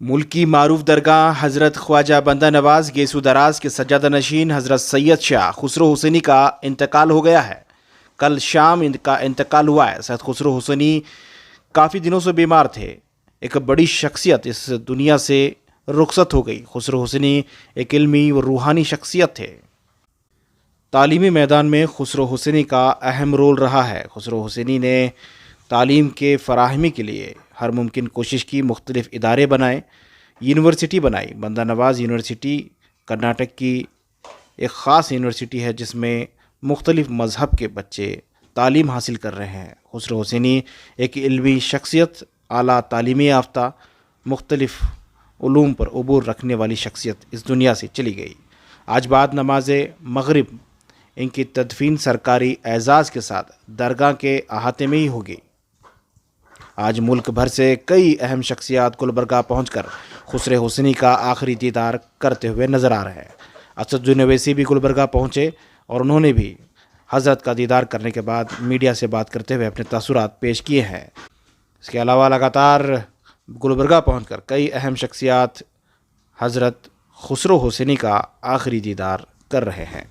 ملکی معروف درگاہ حضرت خواجہ بندہ نواز گیسو دراز کے سجادہ نشین حضرت سید شاہ خسرو حسینی کا انتقال ہو گیا ہے۔ کل شام ان کا انتقال ہوا ہے۔ سید خسرو حسینی کافی دنوں سے بیمار تھے۔ ایک بڑی شخصیت اس دنیا سے رخصت ہو گئی۔ خسرو حسینی ایک علمی و روحانی شخصیت تھے۔ تعلیمی میدان میں خسرو حسینی کا اہم رول رہا ہے۔ خسرو حسینی نے تعلیم کے فراہمی کے لیے ہر ممکن کوشش کی، مختلف ادارے بنائے، یونیورسٹی بنائی۔ بندہ نواز یونیورسٹی کرناٹک کی ایک خاص یونیورسٹی ہے جس میں مختلف مذہب کے بچے تعلیم حاصل کر رہے ہیں۔ خسرو حسینی ایک علمی شخصیت، اعلیٰ تعلیمی یافتہ، مختلف علوم پر عبور رکھنے والی شخصیت اس دنیا سے چلی گئی۔ آج بعد نماز مغرب ان کی تدفین سرکاری اعزاز کے ساتھ درگاہ کے احاطے میں ہی ہوگی۔ آج ملک بھر سے کئی اہم شخصیات گلبرگہ پہنچ کر خسرو حسینی کا آخری دیدار کرتے ہوئے نظر آ رہے ہیں۔ اسدالدین اویسی بھی گلبرگہ پہنچے اور انہوں نے بھی حضرت کا دیدار کرنے کے بعد میڈیا سے بات کرتے ہوئے اپنے تاثرات پیش کیے ہیں۔ اس کے علاوہ لگاتار گلبرگہ پہنچ کر کئی اہم شخصیات حضرت خسرو حسینی کا آخری دیدار کر رہے ہیں۔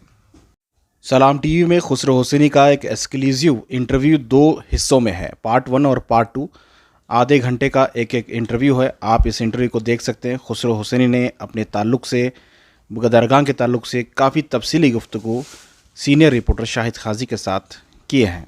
سلام ٹی وی میں خسرو حسینی کا ایک ایکسکلوزیو انٹرویو 2 حصوں میں ہے، پارٹ 1 اور پارٹ 2۔ آدھے گھنٹے کا ایک انٹرویو ہے، آپ اس انٹرویو کو دیکھ سکتے ہیں۔ خسرو حسینی نے اپنے تعلق سے، درگاہ کے تعلق سے کافی تفصیلی گفتگو سینئر رپورٹر شاہد قاضی کے ساتھ کیے ہیں۔